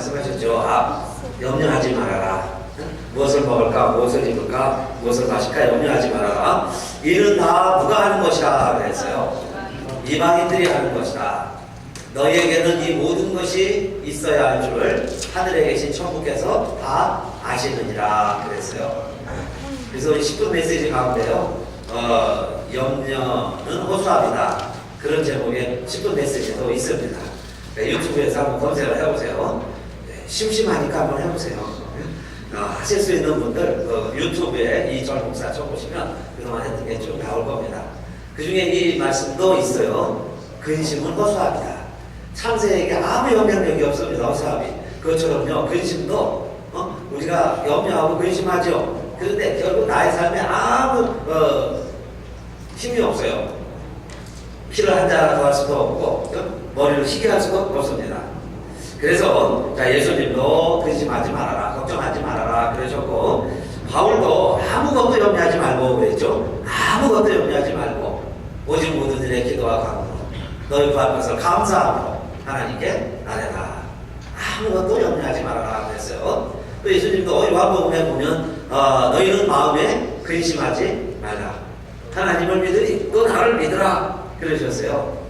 말씀하셨죠. 염려하지 말아라. 무엇을 먹을까, 무엇을 입을까, 무엇을 마실까 염려하지 말아라. 이는 다 누가 하는 것이다 그랬어요. 이방인들이 하는 것이다. 너희에게는 이 모든 것이 있어야 할 줄을 하늘에 계신 천국께서 다 아시느니라 그랬어요. 그래서 우리 10분 메시지 가운데요, 염려는 호소합니다. 그런 제목의 10분 메시지도 있습니다. 네, 유튜브에서 한번 검색을 해보세요. 네, 심심하니까 한번 해보세요. 하실 수 있는 분들 유튜브에 이철 목사 쳐보시면 그동안 했던 게 쭉 나올 겁니다. 그 중에 이 말씀도 있어요. 근심은 허수아비다. 창세에게 아무 영향력이 없습니다. 허수아비. 그것처럼요, 근심도 우리가 염려하고 근심하죠. 그런데 결국 나의 삶에 아무 힘이 없어요. 피를 한 잔 더 할 수도 없고 머리를 쉬게 할 수도 없습니다. 그래서 예수님도 근심하지 말아라, 걱정하지 말아라 그러셨고, 바울도 아무것도 염려하지 말고 그랬죠. 아무것도 염려하지 말고 오직 모든 일에 기도와 간구로 너희 구할 것을 감사함으로 하나님께 아뢰라. 아무것도 염려하지 말아라 그랬어요. 또 예수님도 요한복음에 보면 너희는 마음에 근심하지 말라. 하나님을 믿으니 또 나를 믿으라 그러셨어요.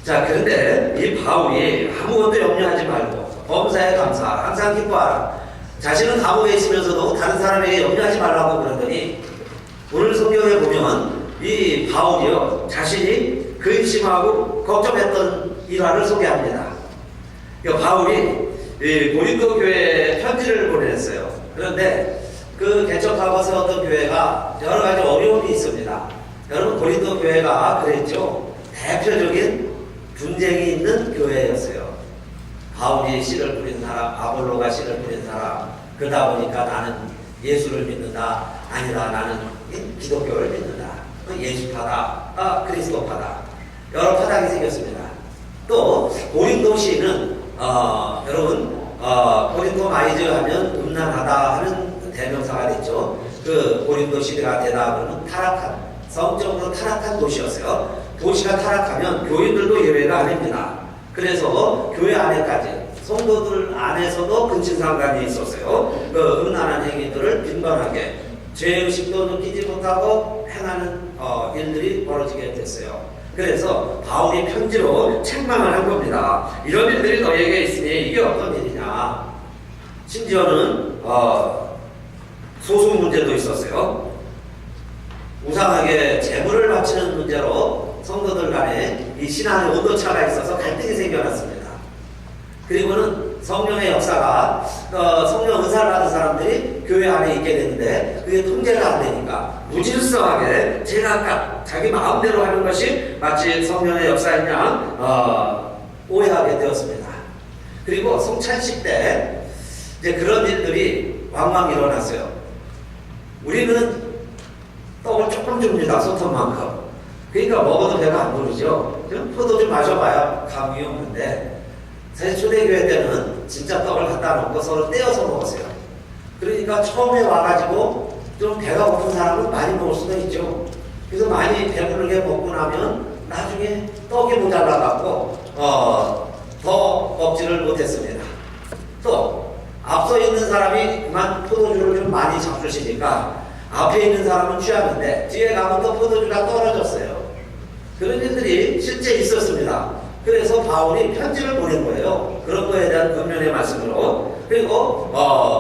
자, 그런데 이 바울이 아무것도 염려하지 말고 범사에 감사, 항상 기뻐하라. 자신은 감옥에 있으면서도 다른 사람에게 염려하지 말라고 그러더니, 오늘 성경에 보면 이 바울이요, 자신이 근심하고 걱정했던 일화를 소개합니다. 바울이 고린도 교회에 편지를 보냈어요. 그런데 그 개척하고 세웠던 교회가 여러 가지 어려움이 있습니다. 여러분, 고린도 교회가 그랬죠. 대표적인 분쟁이 있는 교회였어요. 바울이 씨를 뿌린 사람, 아볼로가 씨를 뿌린 사람, 그러다 보니까 나는 예수를 믿는다, 아니다 나는 기독교를 믿는다, 예수파다, 그리스도파다, 여러 파당이 생겼습니다. 또 고린도시는 여러분, 고린도 마이즈 하면 음란하다 하는 대명사가 됐죠. 그 고린도 시대가 되다 보면 타락한, 성적으로 타락한 도시였어요. 도시가 타락하면 교인들도 예외가 아닙니다. 그래서 교회 안에까지, 성도들 안에서도 근친상간이 있었어요. 그 음란한 행위들을 빈번하게 죄의식도 느끼지 못하고 행하는 일들이 벌어지게 됐어요. 그래서 바울이 편지로 책망을 한 겁니다. 이런 일들이 너희에게 있으니 이게 어떤 일이냐. 심지어는 소송 문제도 있었어요. 우상하게 제물을 바치는 문제로 성도들 간에 이 신앙의 온도차가 있어서 갈등이 생겨났습니다. 그리고는 성령의 역사가 성령 은사를 받은 사람들이 교회 안에 있게 되는데 그게 통제가 안 되니까 무질서하게 제각각 자기 마음대로 하는 것이 마치 성령의 역사인 양 오해하게 되었습니다. 그리고 성찬식 때 이제 그런 일들이 왕왕 일어났어요. 우리는 떡을 조금 줍니다. 소통만큼. 그러니까 먹어도 배가 안 부르죠. 포도 좀 마셔봐야 감이 오는데, 사실 초대교회 때는 진짜 떡을 갖다 놓고 서로 떼어서 먹었어요. 그러니까 처음에 와가지고 좀 배가 고픈 사람은 많이 먹을 수도 있죠. 그래서 많이 배부르게 먹고 나면 나중에 떡이 모자라갖고 더 먹지를 못했습니다. 또 앞서 있는 사람이 그만 포도주를 좀 많이 잡수시니까 앞에 있는 사람은 취하는데 뒤에 가면 또 포도주가 떨어졌어요. 그런 일들이 실제 있었습니다. 그래서 바울이 편지를 보낸 거예요. 그런 거에 대한 권면의 말씀으로. 그리고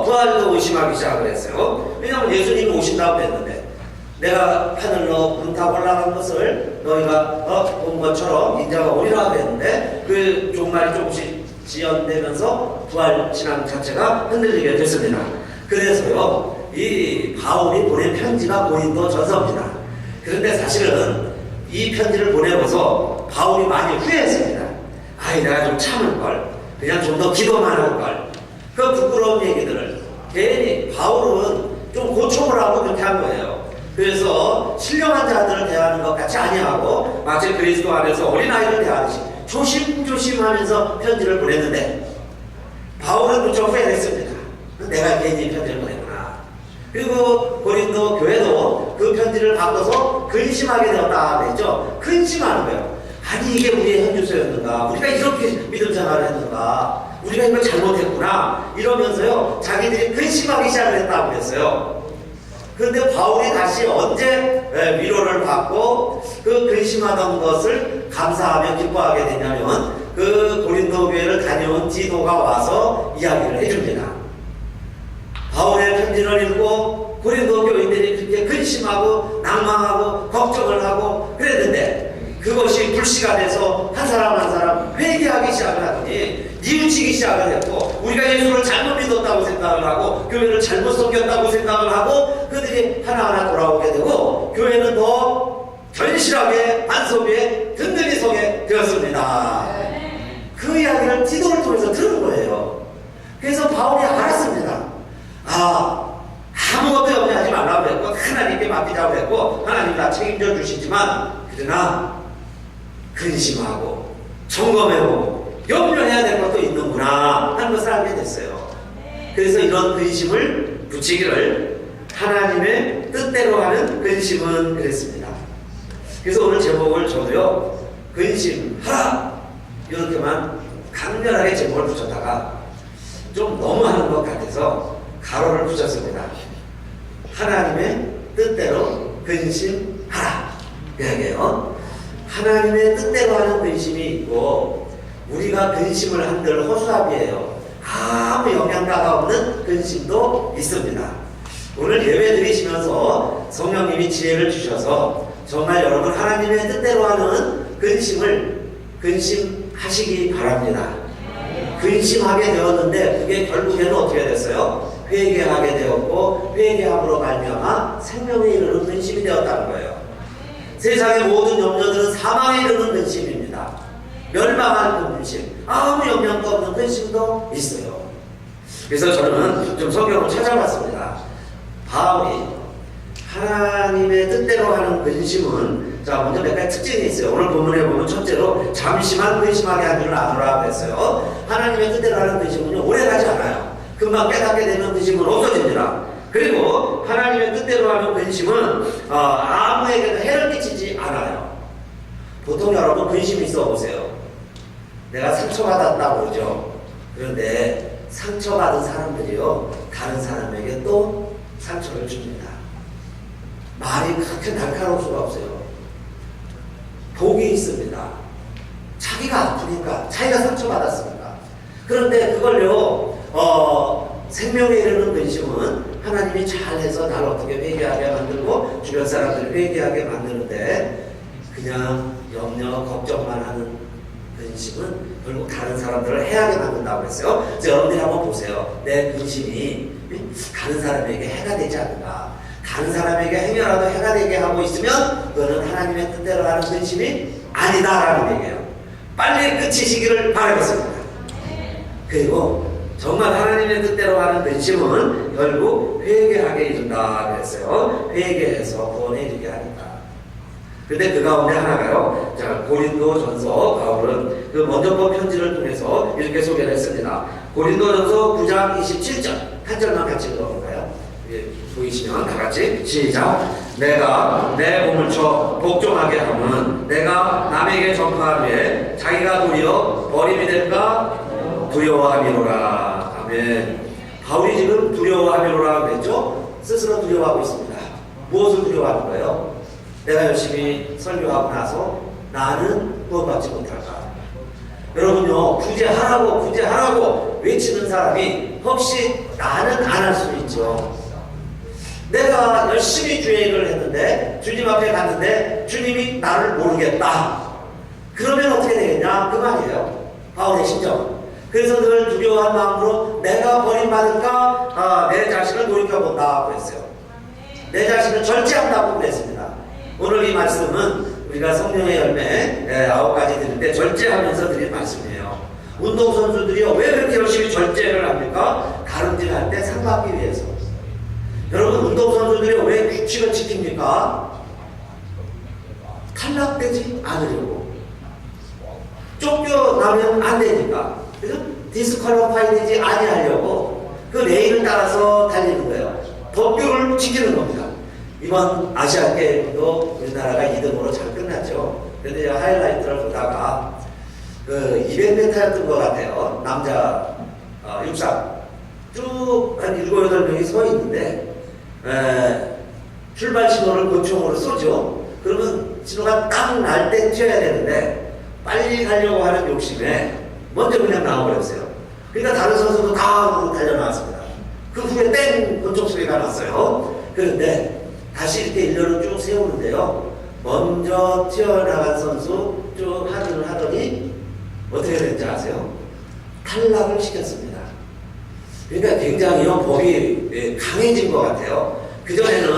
부활도 의심하기 시작을 했어요. 왜냐하면 예수님이 오신다고 했는데 내가 하늘로 문탑 올라간 것을 너희가 본 것처럼 인자가 오리라고 했는데 그 종말이 조금씩 지연되면서 부활 신앙 자체가 흔들리게 됐습니다. 그래서요, 이 바울이 보낸 편지가 고린도 전서입니다. 그런데 사실은 이 편지를 보내고서 바울이 많이 후회했습니다. 내가 좀 참을걸, 그냥 좀 더 기도만 할걸, 그 부끄러운 얘기들을 괜히 바울은 좀 고촉을 하고 그렇게 한 거예요. 그래서 신령한 자들을 대하는 것 같이 아니하고 마치 그리스도 안에서 어린아이를 대하듯이 조심조심하면서 편지를 보냈는데 바울은 무척 후회했습니다. 내가 괜히 편지를 보냈구나. 그리고 고린도 교회도 그 편지를 바꿔서 근심하게 되었다 그랬죠. 근심하는 거예요. 아니 이게 우리의 현주소였는가, 우리가 이렇게 믿음 생활을 했는가, 우리가 이걸 잘못했구나 이러면서요 자기들이 근심하기 시작을 했다고 그랬어요. 그런데 바울이 다시 언제 위로를 받고 그 근심하던 것을 감사하며 기뻐하게 되냐면 그 고린도 교회를 다녀온 디도가 와서 이야기를 해줍니다. 바울의 편지를 읽고 고린도 교인들이 그렇게 근심하고 낭망하고 걱정을 하고 그랬는데 그것이 불씨가 돼서 한 사람 한 사람 회개하기 시작을 하더니 뉘우치기 시작을 했고 우리가 예수를 잘못 믿었다고 생각을 하고 교회를 잘못 섬겼다고 생각을 하고 그들이 하나하나 돌아오게 되고 교회는 더 견실하게 반석 위에 든든히 서게 되었습니다. 그 이야기를 디도를 통해서 들은 거예요. 그래서 바울이 알았습니다. 아무것도 염려하지 말라고 했고 하나님께 맡기자고 했고 하나님 다 책임져 주시지만 그러나 근심하고 점검해보고 염려해야 될 것도 있는구나 하는 것을 알게 됐어요. 그래서 이런 근심을 붙이기를 하나님의 뜻대로 하는 근심은 그랬습니다. 그래서 오늘 제목을 저도요 근심하라 이렇게만 강렬하게 제목을 붙였다가 좀 너무 하는 것 같아서 가로를 붙였습니다. 하나님의 뜻대로 근심하라 이야기예요. 하나님의 뜻대로 하는 근심이 있고 우리가 근심을 한들 허수아비예요. 아무 영향가가 없는 근심도 있습니다. 오늘 예배 드리시면서 성령님이 지혜를 주셔서 정말 여러분 하나님의 뜻대로 하는 근심하시기 바랍니다. 근심하게 되었는데 그게 결국에는 어떻게 됐어요? 회개하게 되었고 회개함으로 말미암아 생명에 이르는 근심이 되었다는 거예요. 세상의 모든 염려들은 사망에 이르는 근심입니다. 멸망할 근심, 아무 영향도 없는 근심도 있어요. 그래서 저는 좀 성경을 찾아봤습니다. 바울이 하나님의 뜻대로 하는 근심은 먼저 몇 가지 특징이 있어요. 오늘 본문에 보면 첫째로 잠시만 근심하게 하지는 않으라 그랬어요. 하나님의 뜻대로 하는 근심은요 오래가지 않아요. 금방 깨닫게 되는 근심은 없어집니다. 그리고 하나님의 뜻대로 하는 근심은 아무에게도 해를 끼치지 않아요. 보통 여러분 근심이 있어 보세요. 내가 상처받았다고 그러죠. 그런데 상처받은 사람들이요 다른 사람에게 또 상처를 줍니다. 말이 그렇게 날카로울 수가 없어요. 복이 있습니다. 자기가 아프니까 자기가 상처받았으니까. 그런데 그걸요 생명에 이르는 근심은 하나님이 잘해서 나를 어떻게 회개하게 만들고 주변 사람들을 회개하게 만드는데 그냥 염려 걱정만 하는 근심은 결국 다른 사람들을 해하게 만든다고 했어요. 그래서 여러분들이 한번 보세요. 내 근심이 다른 사람에게 해가 되지 않는가. 다른 사람에게 행여라도 해가 되게 하고 있으면 그거는 하나님의 뜻대로 하는 근심이 아니다라는 얘기예요. 빨리 끝이시기를 바라겠습니다. 그리고 정말 하나님의 뜻대로 하는 근심은 결국 회개하게 이른다 그랬어요. 회개해서 구원에 이르게 하니까. 근데 그 가운데 하나가요. 자, 고린도전서 바울은 그 먼저 본 편지를 통해서 이렇게 소개를 했습니다. 고린도전서 9장 27절 한 절만 같이 읽어볼까요? 보이시면 다 같이 시작. 내가 내 몸을 쳐 복종하게 하면 내가 남에게 전파하되 자기가 도리어 버림이 될까 두려워함이로라. 아멘. 바울이 지금 두려워함이로라 그랬죠? 스스로 두려워하고 있습니다. 무엇을 두려워하는 거예요? 내가 열심히 설교하고 나서 나는 구원받지 못할까? 여러분요 구제하라고 외치는 사람이 혹시 나는 안 할 수 있죠. 내가 열심히 주의를 했는데 주님 앞에 갔는데 주님이 나를 모르겠다. 그러면 어떻게 되겠냐? 그 말이에요. 바울의 심정. 그래서 늘 두려워한 마음으로 내가 버림받을까 내 자신을 돌이켜본다고 했어요. 내 자신을 절제한다고 그랬습니다. 오늘 이 말씀은 우리가 성령의 열매 9가지 드릴 때 절제하면서 드릴 말씀이에요. 운동선수들이요 왜 그렇게 열심히 절제를 합니까? 다름질할 때 상 받기 위해서. 여러분 운동선수들이 왜 규칙을 지킵니까? 탈락되지 않으려고. 쫓겨나면 안 되니까. 그래서 디스퀄리파이 되지 아니하려고 그 레인을 따라서 달리는 거예요. 법규를 지키는 겁니다. 이번 아시안 게임도 우리나라가 2등으로 잘 끝났죠. 그런데 하이라이트를 보다가 그 200m였던 것 같아요. 남자 육상 쭉한 7, 8명이 서 있는데 출발 신호를 권총으로 쏘죠. 그러면 신호가 딱 날 때 뛰어야 되는데 빨리 가려고 하는 욕심에 먼저 그냥 나와버렸어요. 그러니까 다른 선수도 다 달려나왔습니다. 그 후에 땡 권총 소리가 났어요. 그런데 다시 이렇게 일렬로 쭉 세우는데요. 먼저 튀어나간 선수 쭉 확인을 하더니 어떻게 됐는지 아세요? 탈락을 시켰습니다. 그러니까 굉장히 법이 강해진 것 같아요. 그전에는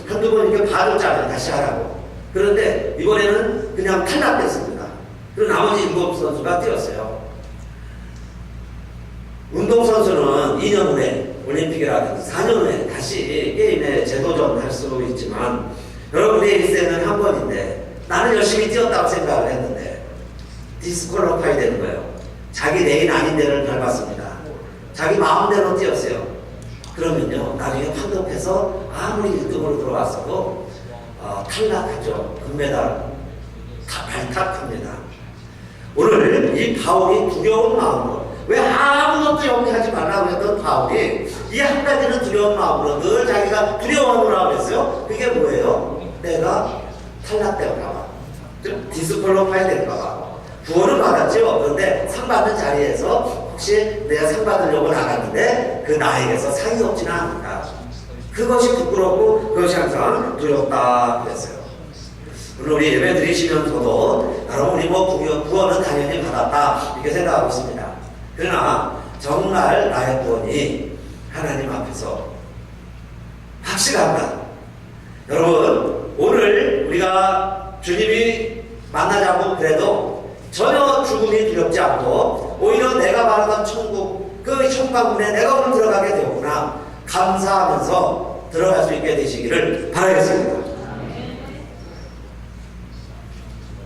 한두 번 이렇게 봐줬잖아요. 다시 하라고. 그런데 이번에는 그냥 탈락됐습니다. 그리고 나머지 7선수가 뛰었어요. 운동선수는 2년 후에 올림픽이라든지 4년 후에 다시 게임에 재도전할 수 있지만 여러분의 일생은 한 번인데 나는 열심히 뛰었다고 생각을 했는데 디스퀄리파이 되는 거예요. 자기 레인 아닌 데를 밟았습니다. 자기 마음대로 뛰었어요. 그러면요 나중에 판독해서 아무리 1등으로 들어왔어도 탈락하죠. 금메달 발탁합니다. 오늘 이 바울이 두려운 마음으로 왜 아무것도 영리하지 말라고 했던 바울이 이 한 가지는 두려운 마음으로 늘 자기가 두려워하노라고 했어요. 그게 뭐예요? 내가 탈락될까봐, 디스퀄리파이 될까봐. 구원을 받았죠. 그런데 상 받는 자리에서 혹시 내가 상 받으려고 나갔는데 그 나에게서 상이 없지는 않을까. 그것이 부끄럽고 그것이 항상 두렵다 그랬어요. 오늘 우리 예배 드리시면서도 여러분 우리 구원은 당연히 받았다 이렇게 생각하고 있습니다. 그러나 정말 나의 구원이 하나님 앞에서 확실한가? 여러분 오늘 우리가 주님이 만나자고 그래도 전혀 죽음이 두렵지 않고 오히려 내가 말하던 천국 그 천국문에 내가 오늘 들어가게 되었구나 감사하면서 들어갈 수 있게 되시기를 바라겠습니다.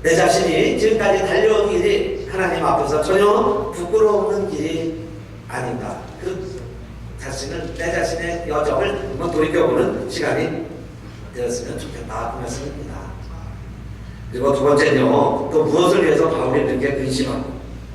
내 자신이 지금까지 달려온 길이 하나님 앞에서 전혀 부끄러운 길이 아닌가. 그 자신을 내 자신의 여정을 한번 돌이켜보는 시간이 되었으면 좋겠다 그 말씀입니다. 그리고 두 번째는요. 또 무엇을 위해서 바울이 그렇게 근심하고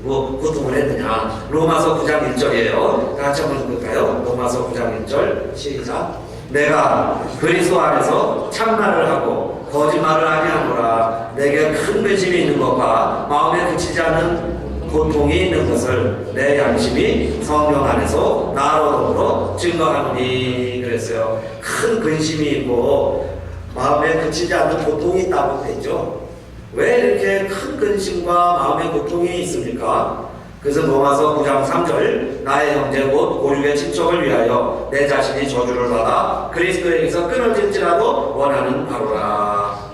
고통을 했느냐. 로마서 9장 1절이에요. 같이 한번 읽을까요? 로마서 9장 1절 시작. 내가 그리스도 안에서 참말을 하고 거짓말을 아니하노라. 내게 큰 근심이 있는 것과 마음에 그치지 않는 고통이 있는 것을 내 양심이 성령 안에서 나로 더불어 증거하노니 그랬어요. 큰 근심이 있고 마음에 그치지 않는 고통이 있다고 했죠. 왜 이렇게 큰 근심과 마음의 고통이 있습니까? 그래서 로마서 9장 3절 나의 형제 곧 고륙의 친척을 위하여 내 자신이 저주를 받아 그리스도에게서 끊어질지라도 원하는 바로라.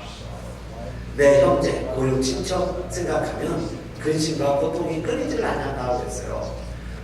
내 형제 고륙 친척 생각하면 근심과 고통이 끊이질 않는다고 했어요.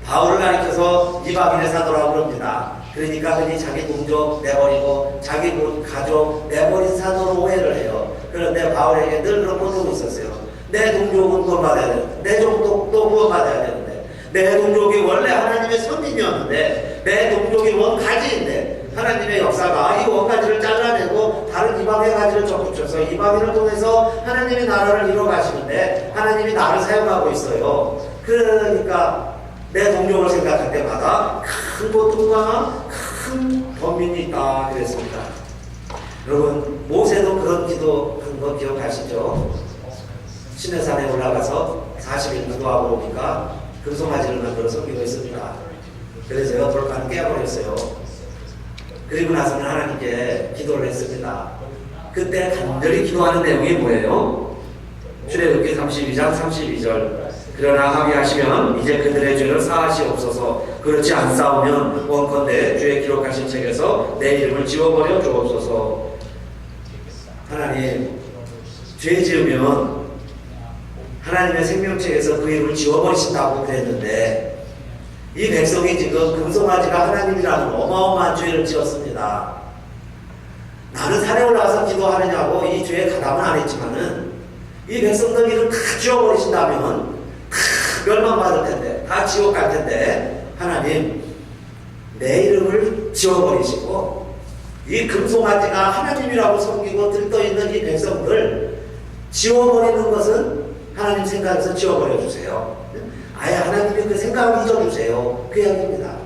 바울을 가리켜서 이방인의 사도라고 그럽니다. 그러니까 흔히 자기 동족 내버리고 자기 가족 내버린 사도로 오해를 해요. 그런데 바울에게 늘 그런 고통이 있었어요. 내 동족은 구원받아야 되는데 내 종족도 구원받아야 되는데 내 동족이 원래 하나님의 선민이었는데 내 동족이 원가지인데 하나님의 역사가 이 원가지를 잘라내고 다른 이방의 가지를 접붙여서 이방인을 통해서 하나님의 나라를 이뤄가시는데 하나님이 나를 사용하고 있어요. 그러니까 내 동족을 생각할 때마다 큰 고통과 큰 범민이 있다 그랬습니다. 여러분 모세도 그런 기도 한 거 기억하시죠? 시내산에 올라가서 40일 기도하고 오니까 금송아지를 만들어 섬기고 있습니다. 그래서요 돌판을 깨버렸어요. 그리고 나서는 하나님께 기도를 했습니다. 그때 간절히 기도하는 내용이 뭐예요? 출애굽기 32장 32절 그러나 합의하시면 이제 그들의 죄를 사하시옵소서. 그렇지 않사오면 원컨대 주의 기록하신 책에서 내 이름을 지워버려 주옵소서. 하나님 죄 지으면 하나님의 생명책에서 그 이름을 지워버리신다고 그랬는데 이 백성이 지금 금송아지가 하나님이라는 어마어마한 죄를 지었습니다. 나는 산에 올라가서 기도하느냐고 이 죄에 가담은 안 했지만은 이 백성들 이름 다 지워버리신다면 다 멸망받을 텐데 다 지옥 갈 텐데 하나님 내 이름을 지워버리시고 이 금송아지가 하나님이라고 섬기고 들떠있는 이 백성들 지워버리는 것은 하나님 생각에서 지워버려 주세요. 아예 하나님의 그 생각을 잊어주세요. 그 이야기입니다.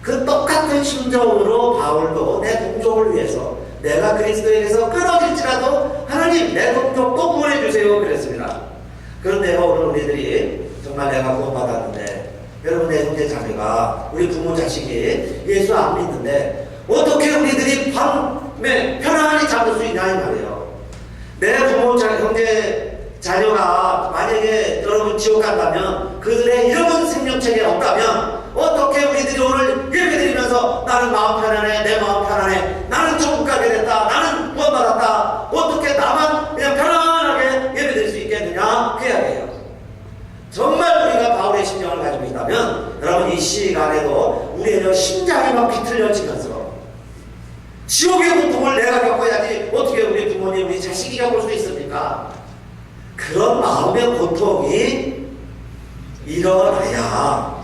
그 똑같은 심정으로 바울도 내 동족을 위해서 내가 그리스도에게서 끊어질지라도 하나님 내 동족도 구원해 주세요 그랬습니다. 그런데요, 오늘 우리들이 정말 내가 구원받았는데 여러분 내 형제 자매가 우리 부모 자식이 예수 안 믿는데 어떻게 우리들이 밤에 편안히 잡을 수 있냐 이 말이에요. 내 부모 형제 자녀가 만약에 여러분 지옥 간다면 그들의 이름은 생명책에 없다면 어떻게 우리들이 오늘 예배 드리면서 나는 마음 편안해, 내 마음 편안해, 나는 천국 가게 됐다, 나는 구원받았다, 어떻게 나만 그냥 편안하게 예배 드릴 수 있겠느냐 그 이야기예요. 정말 우리가 바울의 심정을 가지고 있다면 여러분 이 시간에도 우리의 심장이 막 비틀려지면서 지옥의 고통을 내가 겪어야지 어떻게 우리 부모님, 우리 자식이 겪을 수 있습니까? 그런 마음의 고통이 일어나야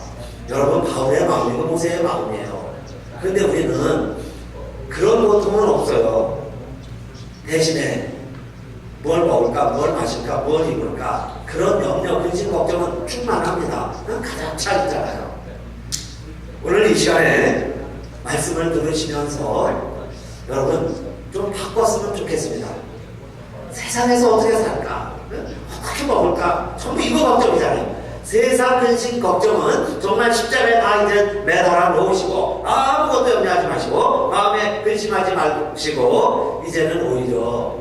여러분 바울의 마음이고 모세의 마음이에요. 그런데 우리는 그런 고통은 없어요. 대신에 뭘 먹을까, 뭘 마실까, 뭘 입을까 그런 염려, 근심, 걱정은 충만합니다. 가장 차 있잖아요. 오늘 이 시간에 말씀을 들으시면서 여러분 좀 바꿨으면 좋겠습니다. 세상에서 어떻게 살까? 어떻게 먹을까? 전부 이거 걱정이잖아요. 세상 근심 걱정은 정말 십자가에 다 이제 매달아 놓으시고 아무것도 염려하지 마시고 마음에 근심하지 마시고 이제는 오히려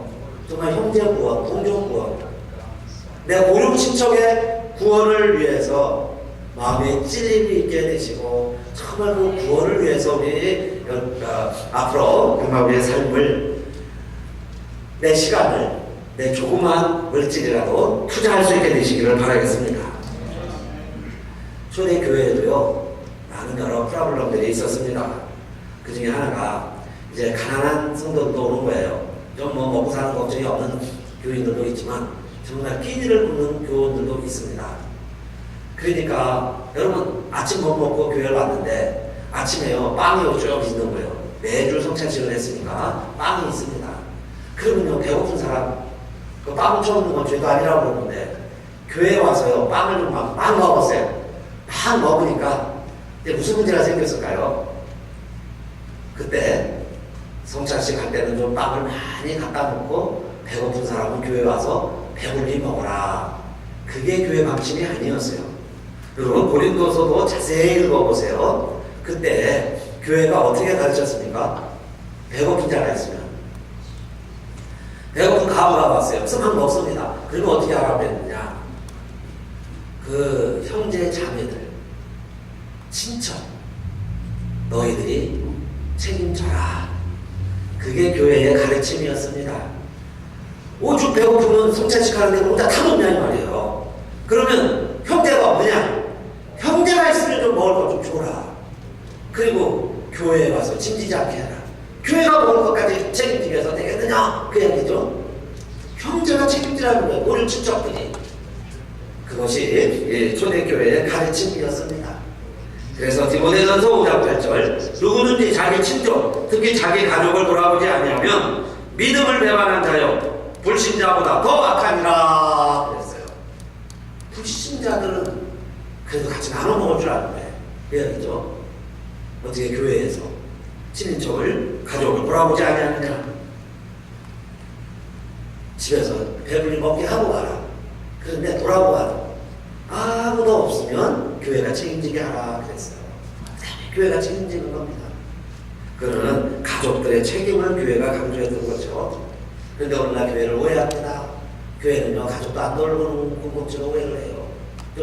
정말 형제 구원, 동족 구원, 내 고륙 친척의 구원을 위해서 마음에 찔림이 있게 되시고 정말 그 구원을 위해서 우리 앞으로 정말 우리의 삶을 내 시간을 내 조그만 물질이라도 투자할 수 있게 되시기를 바라겠습니다. 초대교회에도요 많은 여러 프로블럼들이 있었습니다. 그 중에 하나가 이제 가난한 성도들도 오는 거예요. 좀 뭐 먹고 사는 걱정이 없는 교인들도 있지만 정말 끼니를 굽는 교원들도 있습니다. 그러니까 여러분 아침 못 먹고 교회를 왔는데 아침에요 빵이 쭉 있는 거예요. 매주 성찬식을 했으니까 빵이 있습니다. 그러면요 배고픈 사람 그 빵 훔쳐먹는 건 죄도 아니라고 그러는데 교회에 와서요 빵을 좀 막 먹었어요. 막 먹으니까 이제 무슨 문제가 생겼을까요? 그때 성찬식 할 때는 좀 빵을 많이 갖다 놓고 배고픈 사람은 교회 와서 배불리 먹어라. 그게 교회 방침이 아니었어요. 여러분 고린도서도 자세히 읽어보세요. 그때 교회가 어떻게 가르쳤습니까? 배고픈 자가 있으면 배고픈 가부가 왔어요. 스만 먹습니다. 그러면 어떻게 하라고 했느냐? 그 형제 자매들 친척 너희들이 책임져라. 그게 교회의 가르침이었습니다. 오죽 배고프면 성찬식 하는데 혼자 다 먹냐 이 말이에요. 그러면 형제가 없느냐? 형제가 있으면 좀 먹을 것 좀 줘라. 그리고 교회에 와서 짐지지 않게 해라. 교회가 먹을 것까지 책임지면서 되겠느냐? 그 얘기죠. 형제가 책임지라는 거예요. 우리 친척들이. 그것이 초대교회의 가르침이었습니다. 그래서 디모데전서 5장 8절 누구든지 자기 친족 특히 자기 가족을 돌아보지 아니하면 믿음을 배반한 자여 불신자보다 더 악하니라 그랬어요. 불신자들은 그래도 같이 나눠 먹을 줄 아는데 그 얘기죠. 어떻게 교회에서 친인척을 가족을 돌아보지 아니하느냐. 집에서 배불리 먹게 하고 가라. 그런데 돌아보아도 아무도 없으면 교회가 책임지게 하라 그랬어요. 교회가 책임지는 겁니다. 그러는 가족들의 책임을 교회가 강조했던 거죠. 그런데 오늘날 교회를 오해합니다. 교회는요 가족도 안 돌보는 공동체로 오해를 해요.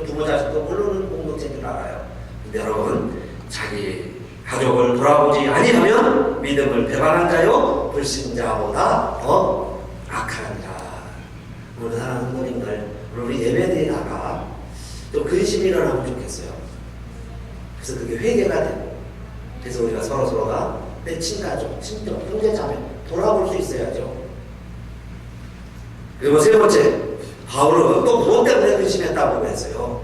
부모 자식도 모르는 공동체인 줄 알아요. 근데 여러분 자기 가족을 돌아보지 아니하면 믿음을 배반한 자요 불신자보다 더 악하니라. 오늘 사랑하는 성도님들 우리 예배드리다가 또 근심이 일어나면 좋겠어요. 그래서 그게 회개가 되고 그래서 우리가 서로가 내 친가족, 친족, 형제자매 돌아볼 수 있어야죠. 그리고 세 번째 바울은 또 무엇 때문에 근심했다고 했어요.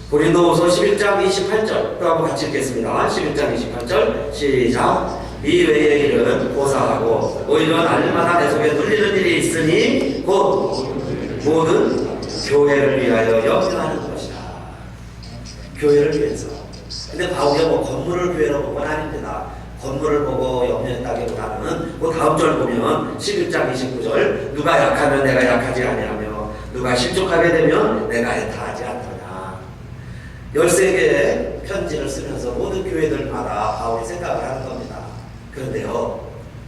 고린도후서 11장 28절 또 한번 같이 읽겠습니다. 11장 28절 시작. 이 외의 일은 고사하고 오히려 날마다 내 속에 눌리는 일이 있으니 곧 모든 교회를 위하여 염려하는 것이다. 교회를 위해서. 근데 바울이 뭐 건물을 교회로 본 건 아닙니다. 건물을 보고 염려했다기보다는 그 다음 절 보면 11장 29절 누가 약하면 내가 약하지 아니하며 누가 실족하게 되면 내가 애타하지 않더냐. 13개의 편지를 쓰면서 모든 교회들마다 바울이 생각을 하는 겁니다. 그런데요,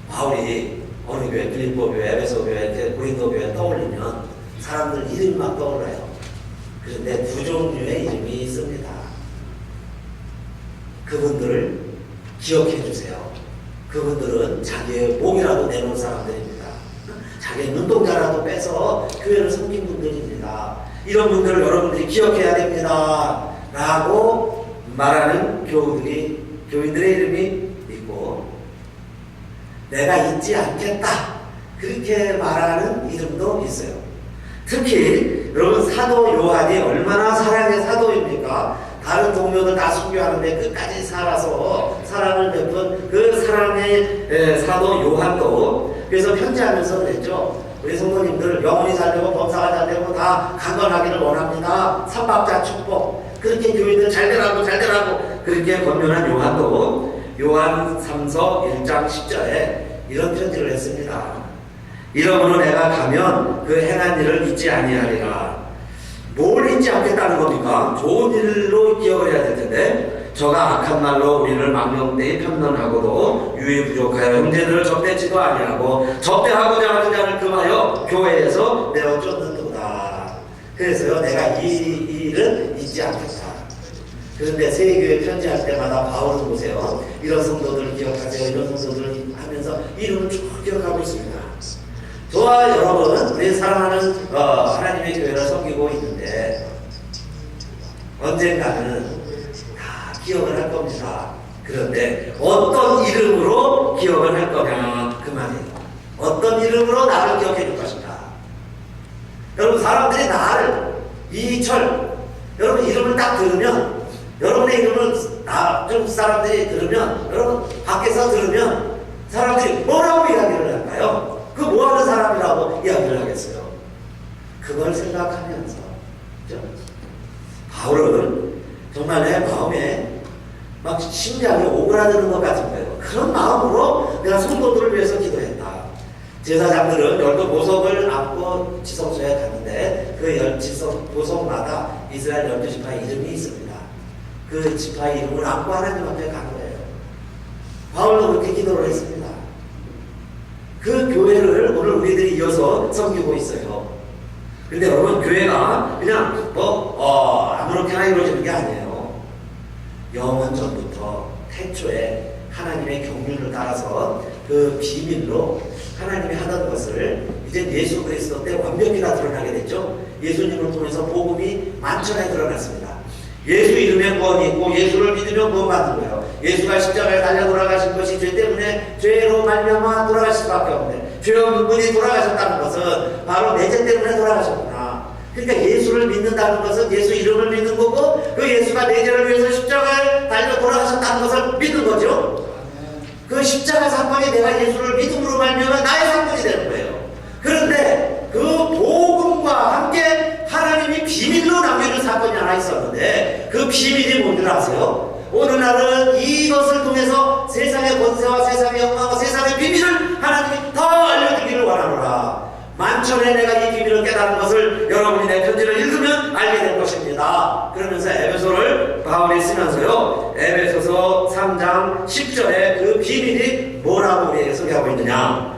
바울이 어느 교회, 빌립보 교회, 에베소 교회, 고린도 교회 떠올리면 사람들 이름만 떠올라요. 그런데 두 종류의 이름이 있습니다. 그분들을 기억해 주세요. 그분들은 자기의 목이라도 내놓은 사람들입니다. 자기의 눈동자라도 빼서 교회를 섬긴 분들입니다. 이런 분들을 여러분들이 기억해야 됩니다. 라고 말하는 교인들의 이름이 있고, 내가 잊지 않겠다. 그렇게 말하는 이름도 있어요. 특히 여러분 사도 요한이 얼마나 사랑의 사도입니까? 다른 동료들 다 순교하는데 끝까지 살아서 사랑을 베푼 그 사랑의 사도 요한도 그래서 편지하면서 그랬죠. 우리 성도님들 영혼이 잘되고 범사가 잘되고 다 강건하기를 원합니다. 삼박자 축복. 그렇게 교인들 잘되라고 그렇게 권면한 요한도 요한 3서 1장 10절에 이런 편지를 했습니다. 이러므로 내가 가면 그 행한 일을 잊지 아니하리라. 뭘 잊지 않겠다는 겁니까? 좋은 일로 기억을 해야 될 텐데, 저가 악한 말로 우리를 망령되이 편론하고도 유에 부족하여 형제들을 접대치도 아니하고 접대하고자 하는 자를 금하여 교회에서 내어 쫓는도다. 그래서요, 내가 이 일은 잊지 않겠다. 그런데 세계교회 편지할 때마다 바울을 보세요. 이런 성도들을 기억하세요. 이런 성도들을 하면서 이름을 쭉 기억하고 있습니다. 저와 여러분, 우리 사랑하는 하나님의 교회를 섬기고 있는데 언젠가는 다 기억을 할 겁니다. 그런데 어떤 이름으로 기억을 할 거냐 그 말이에요. 어떤 이름으로 나를 기억해 줄 것인가. 여러분 사람들이 나를 이철 여러분 이름을 딱 들으면 여러분의 이름을 좀 사람들이 들으면 여러분 밖에서 들으면 사람들이 뭐라고 이야기를 할까요? 그 뭐하는 사람이라고 이야기를 하겠어요. 그걸 생각하면서 그렇죠? 바울은 정말 내 마음에 막 심장이 오그라드는 것 같은 거예요. 그런 마음으로 내가 성도들을 위해서 기도했다. 제사장들은 열두 보석을 안고 지성소에 갔는데 그 보석마다 이스라엘 12지파의 이름이 있습니다. 그 지파의 이름을 안고 하나님 앞에 간 거예요. 바울도 그렇게 기도를 했습니다. 그 교회를 오늘 우리들이 이어서 섬기고 있어요. 근데 여러분 교회가 그냥 아무렇게나 이루어지는 게 아니에요. 영원 전부터 태초에 하나님의 경륜을 따라서 그 비밀로 하나님이 하던 것을 이제 예수 그리스도 때 완벽히 다 드러나게 됐죠. 예수님을 통해서 복음이 만천에 드러났습니다. 예수 이름에 구원이 있고 예수를 믿으면 구원받는 거예요. 예수가 십자가에 달려 돌아가신 것이 죄 때문에 죄로 말미암아 돌아가실 수밖에 없는데 죄 없는 분이 돌아가셨다는 것은 바로 내 죄 때문에 돌아가셨구나. 그러니까 예수를 믿는다는 것은 예수 이름을 믿는 거고 그 예수가 내 죄를 위해서 십자가에 달려 돌아가셨다는 것을 믿는 거죠. 그 십자가 사건이 내가 예수를 믿음으로 말미암아 나의 사건이 되는 거예요. 그런데 그 복음과 함께 하나님이 비밀로 남겨준 사건이 하나 있었는데 그 비밀이 뭔지 아세요? 오늘날은 이것을 통해서 세상의 권세와 세상의 영광과 세상의 비밀을 하나님이 더 알려주기를 원하노라. 만천에 내가 이 비밀을 깨달은 것을 여러분이 내 편지를 읽으면 알게 될 것입니다. 그러면서 에베소를 바울이 쓰면서요, 에베소서 3장 10절에 그 비밀이 뭐라고 우리에게 소개하고 있느냐.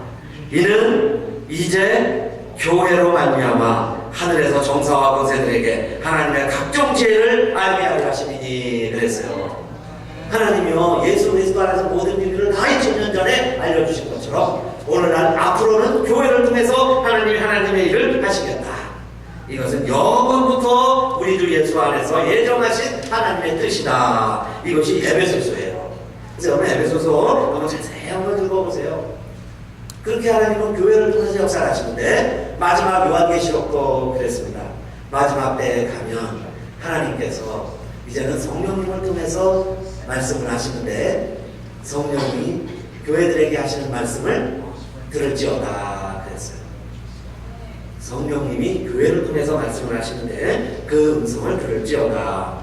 이는 이제 교회로 말미암아 하늘에서 정사와 권세들에게 하나님의 각종 지혜를 알게 하려 하시니 그랬어요. 하나님이요 예수 그리스도 안에서 모든 비밀을 다 2000년 전에 알려주신 것처럼 오늘날 앞으로는 교회를 통해서 하나님의 일을 하시겠다. 이것은 영원부터 우리 주 예수 안에서 예정하신 하나님의 뜻이다. 이것이 에베소서예요. 그래서 여러분 에베소서 한번 자세히 한번 읽어보세요. 그렇게 하나님은 교회를 통해서 역사를 하시는데 마지막 요한계시록도 그랬습니다. 마지막 때에 가면 하나님께서 이제는 성령님을 통해서 말씀을 하시는데 성령이 교회들에게 하시는 말씀을 들을지어다 그랬어요. 성령님이 교회를 통해서 말씀을 하시는데 그 음성을 들을지어다.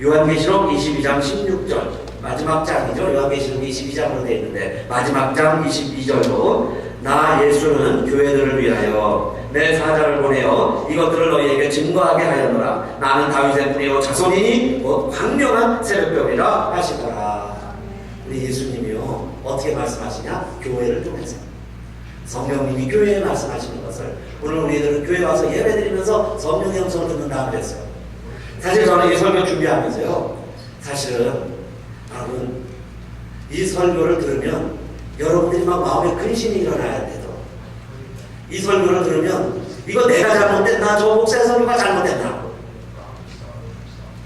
요한계시록 22장 16절 마지막 장이죠. 요한계시록 22장으로 되어 있는데 마지막 장 22절로 나 예수는 교회들을 위하여 내 사자를 보내어 이것들을 너희에게 증거하게 하였노라. 나는 다윗의 뿌리요 자손이니 곧 광명한 새벽별이라 하시더라. 우리 예수님이요 어떻게 말씀하시냐? 교회를 통해서 성령님이 교회에 말씀하시는 것을 오늘 우리들은 교회 와서 예배드리면서 성령의 음성을 듣는다 그랬어요. 사실 저는 이 설교 준비하면서요 사실은 여러분 이 설교를 들으면 여러분들이 막 마음에 근심이 일어나야 돼요. 이 설교를 들으면 이거 내가 잘못됐나? 저 목사의 설교가 잘못됐나?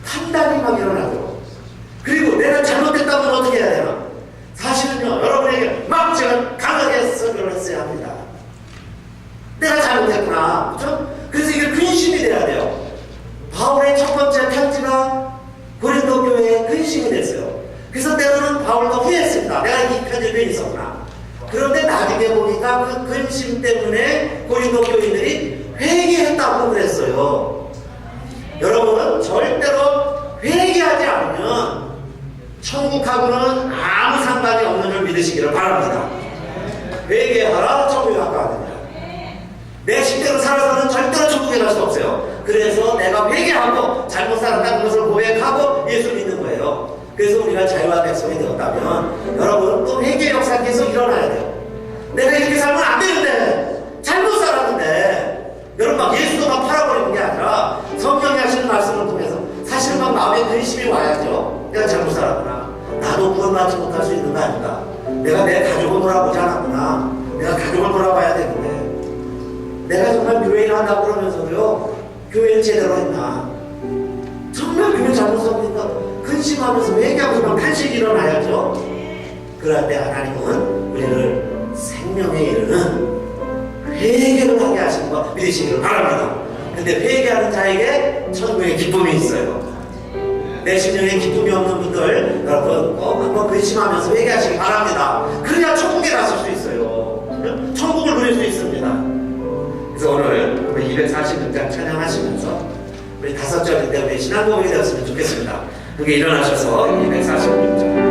판단이 막 일어나죠. 그리고 내가 잘못됐다면 어떻게 해야 되나? 사실은요 여러분에게 막 제가 강하게 설교를 했어야 합니다. 내가 잘못했구나. 그렇죠? 그래서 이게 근심이 돼야 돼요. 바울의 첫 번째 편지가 고린도 교회에 근심이 됐어요. 그래서 때로는 바울도 후회했습니다. 내가 이 편지를 왜 있었구나. 그런데 나중에 보니까 그 근심 때문에 고린도 교인들이 회개했다고 그랬어요. 여러분은 절대로 회개하지 않으면 천국하고는 아무 상관이 없는 줄 믿으시기를 바랍니다. 회개하라 천국에 가까워집니다. 내 식대로 살아서는 절대로 천국에 갈 수 없어요. 그래서 내가 회개하고 잘못 살았다는 것을 고백하고 예수 믿는 거예요. 그래서 우리가 자유와 백성이 되었다면 여러분 또 회개 역사가 계속 일어나야 돼요. 내가 이렇게 살면 안 되는데 잘못 살았는데 여러분 막 예수도 막 팔아버리는 게 아니라 성경이 하시는 말씀을 통해서 사실 막 마음에 근심이 와야죠. 내가 잘못 살았구나. 나도 구원받지 못할 수 있는 거 아닌가. 내가 내 가족을 돌아보지 않았구나. 내가 가족을 돌아봐야 되는데 내가 정말 교회를 한다고 그러면서도요 교회를 제대로 했나. 정말 교회 잘못 살니까 근심하면서 회개하면서 막 탄식이 일어나야죠. 그럴 때 하나님은 우리를 생명에 이르는 회개를 하게 하시는 거 믿으시기를 바랍니다. 근데 회개하는 자에게 천국의 기쁨이 있어요. 내 심령에 기쁨이 없는 분들 여러분 꼭 한번 근심하면서 회개하시기 바랍니다. 그래야 천국에 가실 수 있어요. 천국을 누릴 수 있습니다. 그래서 오늘 우리 246장 찬양하시면서 우리 5절인데 우리 신앙고백이 되었으면 좋겠습니다. 그게 일어나셔서 246장